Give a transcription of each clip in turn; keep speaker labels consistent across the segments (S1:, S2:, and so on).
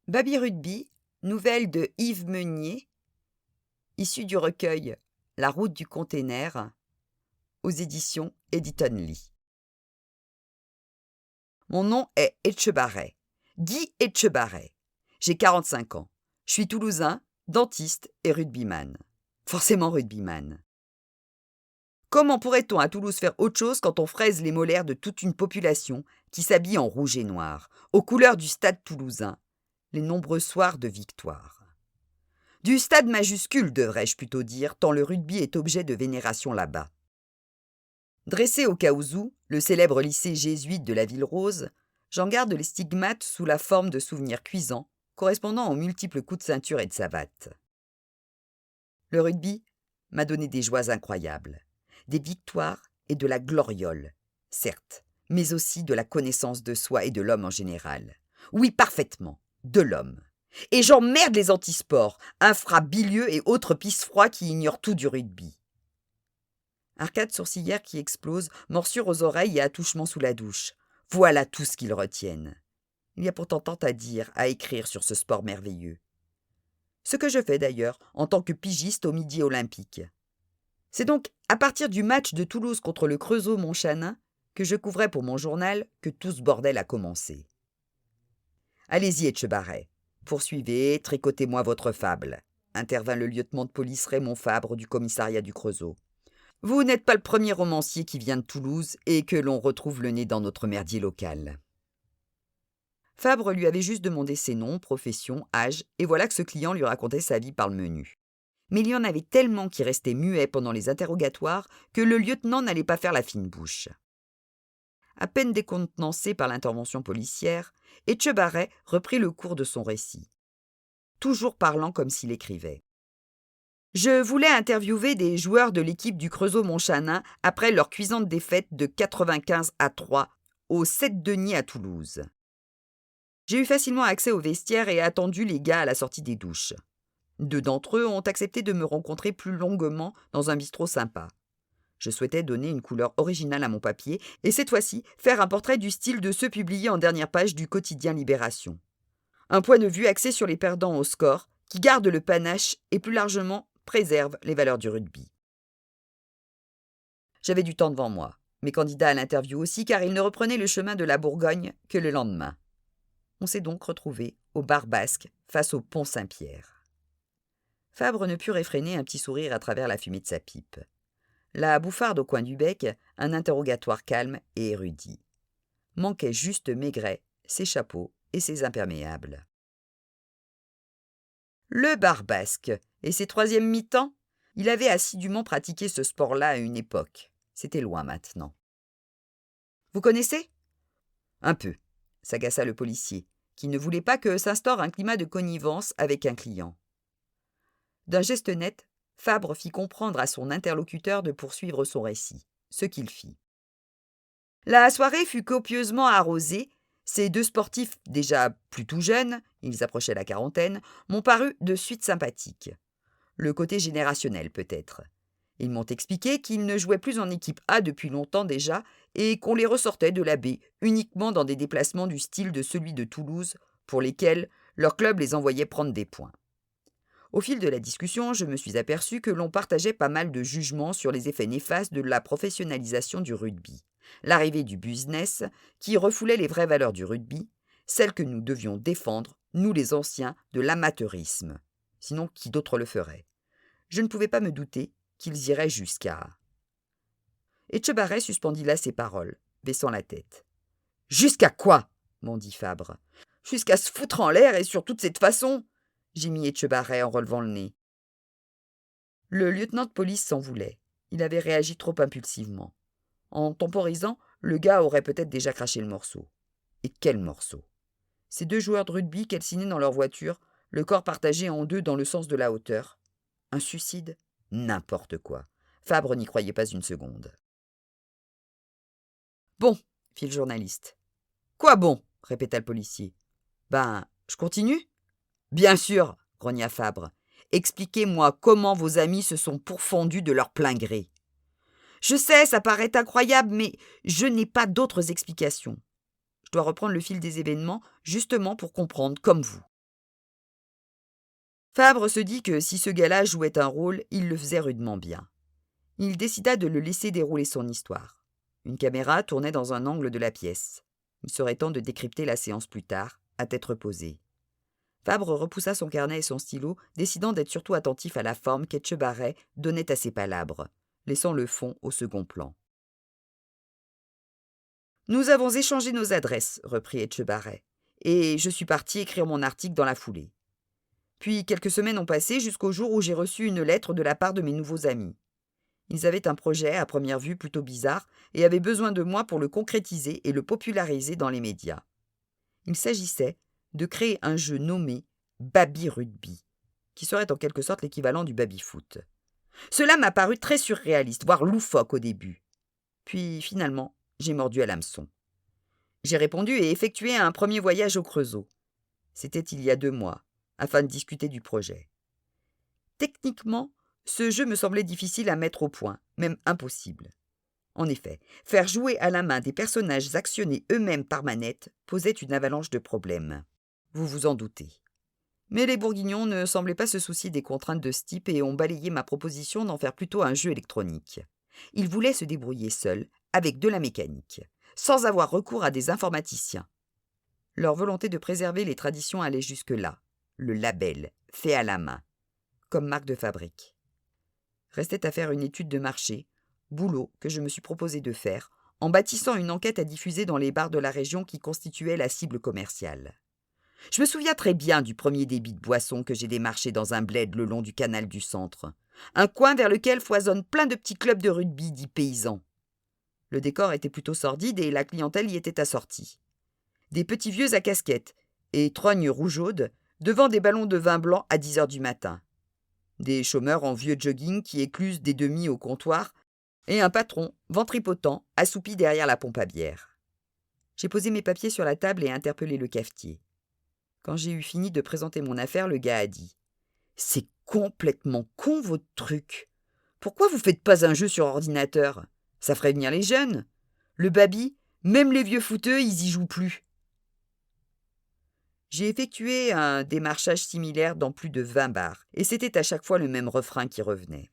S1: Baby Rugby, nouvelle de Yves Meunier, issue du recueil La route du container, aux éditions Editon Lee. Mon nom est Etchebarret, Guy Etchebarret. J'ai 45 ans. Je suis toulousain, dentiste et rugbyman. Forcément rugbyman. Comment pourrait-on à Toulouse faire autre chose quand on fraise les molaires de toute une population qui s'habille en rouge et noir, aux couleurs du stade toulousain, les nombreux soirs de victoire? Du stade majuscule, devrais-je plutôt dire, tant le rugby est objet de vénération là-bas. Dressé au Caousou, le célèbre lycée jésuite de la Ville Rose, j'en garde les stigmates sous la forme de souvenirs cuisants, correspondant aux multiples coups de ceinture et de savate. Le rugby m'a donné des joies incroyables, des victoires et de la gloriole, certes, mais aussi de la connaissance de soi et de l'homme en général. Oui, parfaitement, de l'homme. Et j'emmerde les antisports, infrats bilieux et autres pisse-froids qui ignorent tout du rugby. Arcade sourcilière qui explose, morsure aux oreilles et attouchement sous la douche. Voilà tout ce qu'ils retiennent. Il y a pourtant tant à dire, à écrire sur ce sport merveilleux. Ce que je fais d'ailleurs en tant que pigiste au Midi Olympique. C'est donc à partir du match de Toulouse contre le Creusot-Montchanin que je couvrais pour mon journal que tout ce bordel a commencé. Allez-y, Etchebarret. Poursuivez, tricotez-moi votre fable, intervint le lieutenant de police Raymond Fabre du commissariat du Creusot. Vous n'êtes pas le premier romancier qui vient de Toulouse et que l'on retrouve le nez dans notre merdier local. Fabre lui avait juste demandé ses noms, profession, âge, et voilà que ce client lui racontait sa vie par le menu. Mais il y en avait tellement qui restaient muets pendant les interrogatoires que le lieutenant n'allait pas faire la fine bouche. À peine décontenancé par l'intervention policière, Etchebarret reprit le cours de son récit, toujours parlant comme s'il écrivait. Je voulais interviewer des joueurs de l'équipe du Creusot-Montchanin après leur cuisante défaite de 95-3 au 7-Denis à Toulouse. J'ai eu facilement accès au vestiaire et attendu les gars à la sortie des douches. 2 d'entre eux ont accepté de me rencontrer plus longuement dans un bistrot sympa. Je souhaitais donner une couleur originale à mon papier et cette fois-ci faire un portrait du style de ceux publiés en dernière page du quotidien Libération. Un point de vue axé sur les perdants au score qui gardent le panache et plus largement préservent les valeurs du rugby. J'avais du temps devant moi, mes candidats à l'interview aussi, car ils ne reprenaient le chemin de la Bourgogne que le lendemain. On s'est donc retrouvés au bar basque face au pont Saint-Pierre. Fabre ne put réfréner un petit sourire à travers la fumée de sa pipe. La bouffarde au coin du bec, un interrogatoire calme et érudit. Manquait juste Maigret, ses chapeaux et ses imperméables. Le bar basque et ses troisièmes mi-temps, il avait assidûment pratiqué ce sport-là à une époque. C'était loin maintenant. Vous connaissez ? Un peu, s'agaça le policier, qui ne voulait pas que s'instaure un climat de connivence avec un client. D'un geste net, Fabre fit comprendre à son interlocuteur de poursuivre son récit, ce qu'il fit. La soirée fut copieusement arrosée. Ces 2 sportifs, déjà plutôt jeunes, ils approchaient la quarantaine, m'ont paru de suite sympathiques. Le côté générationnel peut-être. Ils m'ont expliqué qu'ils ne jouaient plus en équipe A depuis longtemps déjà et qu'on les ressortait de la B uniquement dans des déplacements du style de celui de Toulouse pour lesquels leur club les envoyait prendre des points. Au fil de la discussion, je me suis aperçu que l'on partageait pas mal de jugements sur les effets néfastes de la professionnalisation du rugby, l'arrivée du business qui refoulait les vraies valeurs du rugby, celles que nous devions défendre, nous les anciens, de l'amateurisme. Sinon, qui d'autre le ferait ? Je ne pouvais pas me douter qu'ils iraient jusqu'à... Etchebarret suspendit là ses paroles, baissant la tête. « Jusqu'à quoi ?» m'en dit Fabre. « Jusqu'à se foutre en l'air et sur toute cette façon !» gémit Etchebarret en relevant le nez. Le lieutenant de police s'en voulait. Il avait réagi trop impulsivement. En temporisant, le gars aurait peut-être déjà craché le morceau. Et quel morceau ? Ces 2 joueurs de rugby calcinés dans leur voiture, le corps partagé en 2 dans le sens de la hauteur. Un suicide ? N'importe quoi. Fabre n'y croyait pas une seconde. « Bon, » fit le journaliste. « Quoi bon ?» répéta le policier. « Ben, je continue ?»« Bien sûr !» grogna Fabre. « Expliquez-moi comment vos amis se sont pourfendus de leur plein gré. »« Je sais, ça paraît incroyable, mais je n'ai pas d'autres explications. Je dois reprendre le fil des événements, justement pour comprendre, comme vous. Fabre se dit que si ce gars-là jouait un rôle, il le faisait rudement bien. Il décida de le laisser dérouler son histoire. Une caméra tournait dans un angle de la pièce. Il serait temps de décrypter la séance plus tard, à tête reposée. Fabre repoussa son carnet et son stylo, décidant d'être surtout attentif à la forme qu'Etchebarret donnait à ses palabres, laissant le fond au second plan. « Nous avons échangé nos adresses, reprit Etchebarret, et je suis parti écrire mon article dans la foulée. Puis quelques semaines ont passé jusqu'au jour où j'ai reçu une lettre de la part de mes nouveaux amis. Ils avaient un projet, à première vue plutôt bizarre, et avaient besoin de moi pour le concrétiser et le populariser dans les médias. Il s'agissait de créer un jeu nommé Baby Rugby, qui serait en quelque sorte l'équivalent du baby-foot. Cela m'a paru très surréaliste, voire loufoque au début. Puis, finalement, j'ai mordu à l'hameçon. J'ai répondu et effectué un premier voyage au Creusot. C'était il y a 2 mois, afin de discuter du projet. Techniquement, ce jeu me semblait difficile à mettre au point, même impossible. En effet, faire jouer à la main des personnages actionnés eux-mêmes par manette posait une avalanche de problèmes. Vous vous en doutez. Mais les Bourguignons ne semblaient pas se soucier des contraintes de ce type et ont balayé ma proposition d'en faire plutôt un jeu électronique. Ils voulaient se débrouiller seuls, avec de la mécanique, sans avoir recours à des informaticiens. Leur volonté de préserver les traditions allait jusque-là, le label, fait à la main, comme marque de fabrique. Restait à faire une étude de marché, boulot que je me suis proposé de faire, en bâtissant une enquête à diffuser dans les bars de la région qui constituaient la cible commerciale. Je me souviens très bien du premier débit de boisson que j'ai démarché dans un bled le long du canal du centre, un coin vers lequel foisonnent plein de petits clubs de rugby dits paysans. Le décor était plutôt sordide et la clientèle y était assortie. Des petits vieux à casquette et trognes rougeaudes devant des ballons de vin blanc à 10 heures du matin. Des chômeurs en vieux jogging qui éclusent des demi au comptoir et un patron, ventripotent, assoupi derrière la pompe à bière. J'ai posé mes papiers sur la table et interpellé le cafetier. Quand j'ai eu fini de présenter mon affaire, le gars a dit « C'est complètement con votre truc. Pourquoi vous faites pas un jeu sur ordinateur? Ça ferait venir les jeunes. Le baby, même les vieux fouteux, ils y jouent plus. » J'ai effectué un démarchage similaire dans plus de 20 bars, et c'était à chaque fois le même refrain qui revenait.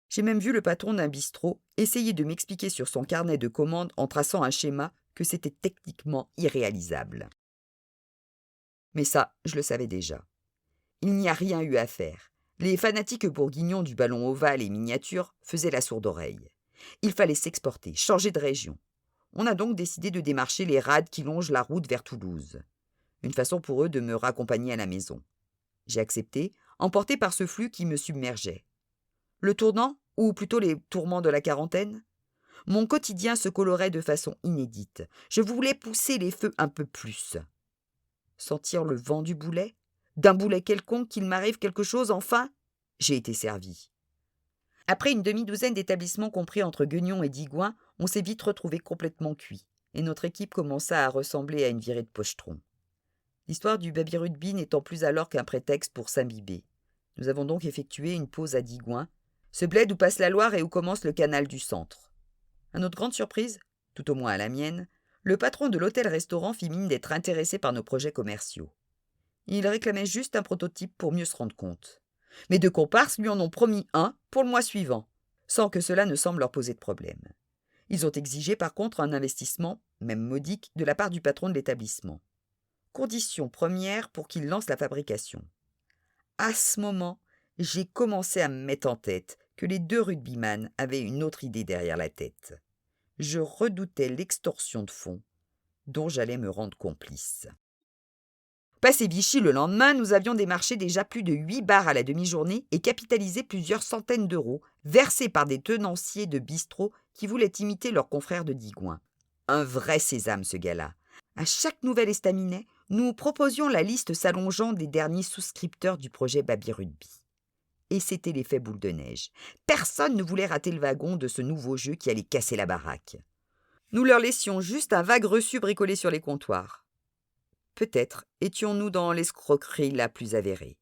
S1: J'ai même vu le patron d'un bistrot essayer de m'expliquer sur son carnet de commandes en traçant un schéma que c'était techniquement irréalisable. Mais ça, je le savais déjà. Il n'y a rien eu à faire. Les fanatiques bourguignons du ballon ovale et miniature faisaient la sourde oreille. Il fallait s'exporter, changer de région. On a donc décidé de démarcher les rades qui longent la route vers Toulouse. Une façon pour eux de me raccompagner à la maison. J'ai accepté, emporté par ce flux qui me submergeait. Le tournant, ou plutôt les tourments de la quarantaine? Mon quotidien se colorait de façon inédite. Je voulais pousser les feux un peu plus. Sentir le vent du boulet? D'un boulet quelconque qu'il m'arrive quelque chose, enfin? J'ai été servi. Après une demi-douzaine d'établissements compris entre Guignon et Digoin, on s'est vite retrouvés complètement cuits, et notre équipe commença à ressembler à une virée de pochetron. L'histoire du baby rugby n'étant plus alors qu'un prétexte pour s'imbiber. Nous avons donc effectué une pause à Digoin, ce bled où passe la Loire et où commence le canal du centre. À notre grande surprise, tout au moins à la mienne, le patron de l'hôtel-restaurant fit mine d'être intéressé par nos projets commerciaux. Il réclamait juste un prototype pour mieux se rendre compte. Mes 2 comparses lui en ont promis un pour le mois suivant, sans que cela ne semble leur poser de problème. Ils ont exigé par contre un investissement, même modique, de la part du patron de l'établissement. Condition première pour qu'il lance la fabrication. À ce moment, j'ai commencé à me mettre en tête que les 2 rugbyman avaient une autre idée derrière la tête. Je redoutais l'extorsion de fonds dont j'allais me rendre complice. Passé Vichy le lendemain, nous avions démarché déjà plus de 8 bars à la demi-journée et capitalisé plusieurs centaines d'euros versés par des tenanciers de bistrots qui voulaient imiter leurs confrères de Digoin. Un vrai sésame, ce gars-là. À chaque nouvel estaminet, nous proposions la liste s'allongeant des derniers souscripteurs du projet Baby Rugby. Et c'était l'effet boule de neige. Personne ne voulait rater le wagon de ce nouveau jeu qui allait casser la baraque. Nous leur laissions juste un vague reçu bricolé sur les comptoirs. Peut-être étions-nous dans l'escroquerie la plus avérée.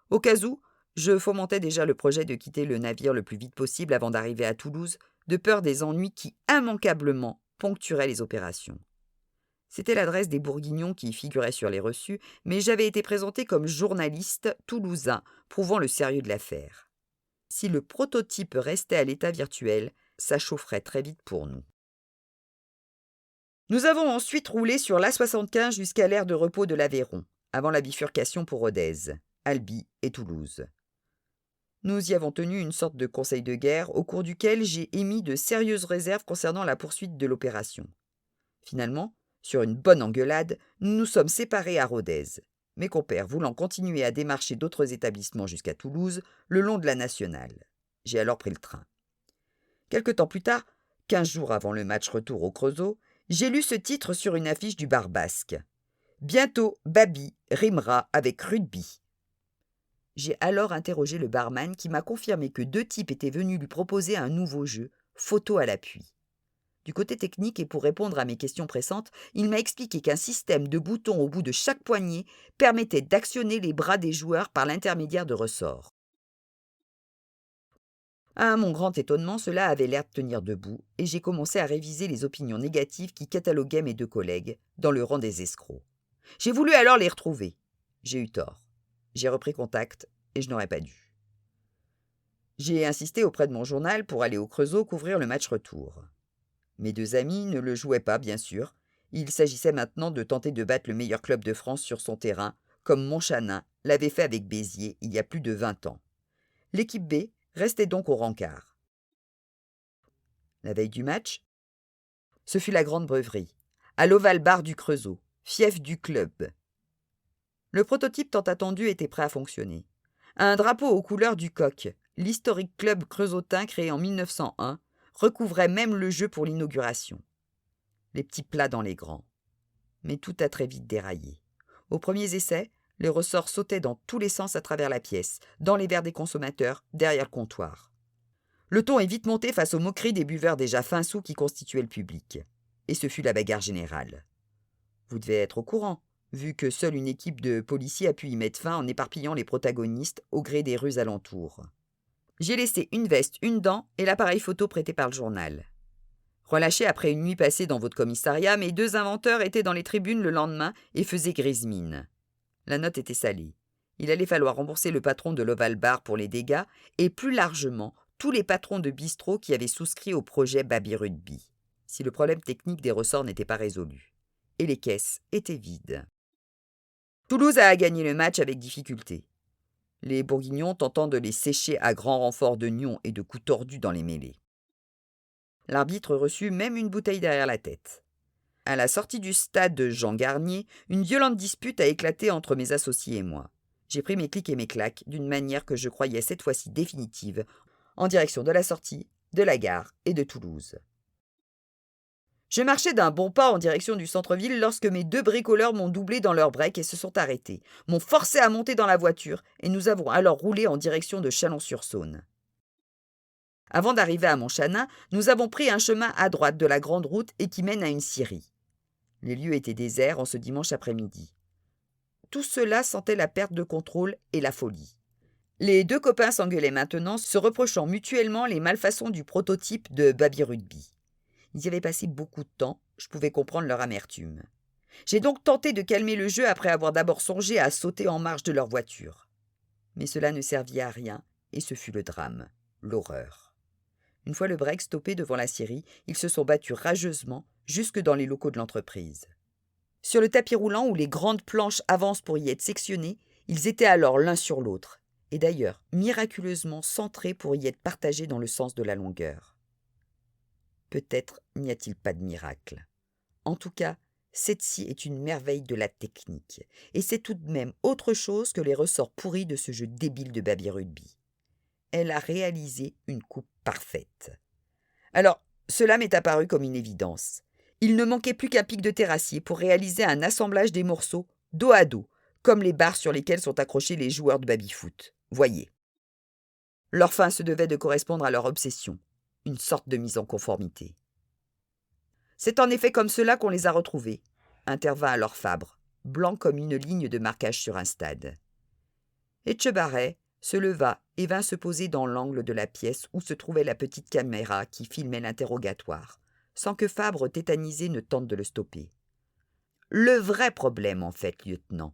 S1: Au cas où, je fomentais déjà le projet de quitter le navire le plus vite possible avant d'arriver à Toulouse, de peur des ennuis qui, immanquablement, ponctueraient les opérations. C'était l'adresse des Bourguignons qui figurait sur les reçus, mais j'avais été présenté comme journaliste toulousain, prouvant le sérieux de l'affaire. Si le prototype restait à l'état virtuel, ça chaufferait très vite pour nous. Nous avons ensuite roulé sur l'A75 jusqu'à l'aire de repos de l'Aveyron, avant la bifurcation pour Rodez, Albi et Toulouse. Nous y avons tenu une sorte de conseil de guerre au cours duquel j'ai émis de sérieuses réserves concernant la poursuite de l'opération. Finalement, sur une bonne engueulade, nous nous sommes séparés à Rodez, mes compères voulant continuer à démarcher d'autres établissements jusqu'à Toulouse le long de la nationale. J'ai alors pris le train. Quelque temps plus tard, 15 jours avant le match retour au Creusot, j'ai lu ce titre sur une affiche du bar basque. « Bientôt, Babi rimera avec rugby ». J'ai alors interrogé le barman qui m'a confirmé que 2 types étaient venus lui proposer un nouveau jeu, photo à l'appui. Du côté technique et pour répondre à mes questions pressantes, il m'a expliqué qu'un système de boutons au bout de chaque poignet permettait d'actionner les bras des joueurs par l'intermédiaire de ressorts. À mon grand étonnement, cela avait l'air de tenir debout et j'ai commencé à réviser les opinions négatives qui cataloguaient mes 2 collègues dans le rang des escrocs. J'ai voulu alors les retrouver. J'ai eu tort. J'ai repris contact et je n'aurais pas dû. J'ai insisté auprès de mon journal pour aller au Creusot couvrir le match retour. Mes 2 amis ne le jouaient pas, bien sûr. Il s'agissait maintenant de tenter de battre le meilleur club de France sur son terrain, comme Montchanin l'avait fait avec Béziers il y a plus de 20 ans. L'équipe B restait donc au rencard. La veille du match, ce fut la grande breuverie, à l'Oval Bar du Creusot, fief du club. Le prototype tant attendu était prêt à fonctionner. Un drapeau aux couleurs du Coq, l'historique club creusotin créé en 1901, recouvrait même le jeu pour l'inauguration. Les petits plats dans les grands. Mais tout a très vite déraillé. Aux premiers essais, les ressorts sautaient dans tous les sens à travers la pièce, dans les verres des consommateurs, derrière le comptoir. Le ton est vite monté face aux moqueries des buveurs déjà fins sous qui constituaient le public. Et ce fut la bagarre générale. Vous devez être au courant, vu que seule une équipe de policiers a pu y mettre fin en éparpillant les protagonistes au gré des rues alentours. J'ai laissé une veste, une dent et l'appareil photo prêté par le journal. Relâchés après une nuit passée dans votre commissariat, mes 2 inventeurs étaient dans les tribunes le lendemain et faisaient grise mine. La note était salée. Il allait falloir rembourser le patron de l'Oval Bar pour les dégâts et plus largement tous les patrons de bistrot qui avaient souscrit au projet Baby Rugby, si le problème technique des ressorts n'était pas résolu. Et les caisses étaient vides. Toulouse a gagné le match avec difficulté. Les Bourguignons tentant de les sécher à grand renfort de nions et de coups tordus dans les mêlées. L'arbitre reçut même une bouteille derrière la tête. À la sortie du stade de Jean Garnier, une violente dispute a éclaté entre mes associés et moi. J'ai pris mes clics et mes claques d'une manière que je croyais cette fois-ci définitive, en direction de la sortie, de la gare et de Toulouse. Je marchais d'un bon pas en direction du centre-ville lorsque mes 2 bricoleurs m'ont doublé dans leur break et se sont arrêtés, m'ont forcé à monter dans la voiture et nous avons alors roulé en direction de Chalon-sur-Saône. Avant d'arriver à Montchanin, nous avons pris un chemin à droite de la grande route et qui mène à une scierie. Les lieux étaient déserts en ce dimanche après-midi. Tout cela sentait la perte de contrôle et la folie. Les 2 copains s'engueulaient maintenant, se reprochant mutuellement les malfaçons du prototype de Baby Rugby. Ils y avaient passé beaucoup de temps, je pouvais comprendre leur amertume. J'ai donc tenté de calmer le jeu après avoir d'abord songé à sauter en marche de leur voiture. Mais cela ne servit à rien, et ce fut le drame, l'horreur. Une fois le break stoppé devant la scierie, ils se sont battus rageusement jusque dans les locaux de l'entreprise. Sur le tapis roulant où les grandes planches avancent pour y être sectionnées, ils étaient alors l'un sur l'autre, et d'ailleurs miraculeusement centrés pour y être partagés dans le sens de la longueur. Peut-être n'y a-t-il pas de miracle. En tout cas, cette-ci est une merveille de la technique, et c'est tout de même autre chose que les ressorts pourris de ce jeu débile de Baby Rugby. Elle a réalisé une coupe parfaite. Alors, cela m'est apparu comme une évidence. Il ne manquait plus qu'un pic de terrassier pour réaliser un assemblage des morceaux dos à dos, comme les barres sur lesquelles sont accrochés les joueurs de baby-foot. Voyez. Leur fin se devait de correspondre à leur obsession, une sorte de mise en conformité. C'est en effet comme cela qu'on les a retrouvés, intervint alors Fabre, blanc comme une ligne de marquage sur un stade. Etchebarret se leva et vint se poser dans l'angle de la pièce où se trouvait la petite caméra qui filmait l'interrogatoire, sans que Fabre tétanisé ne tente de le stopper. Le vrai problème, en fait, lieutenant,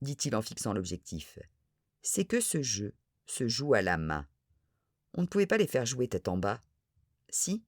S1: dit-il en fixant l'objectif, c'est que ce jeu se joue à la main. On ne pouvait pas les faire jouer tête en bas. Si,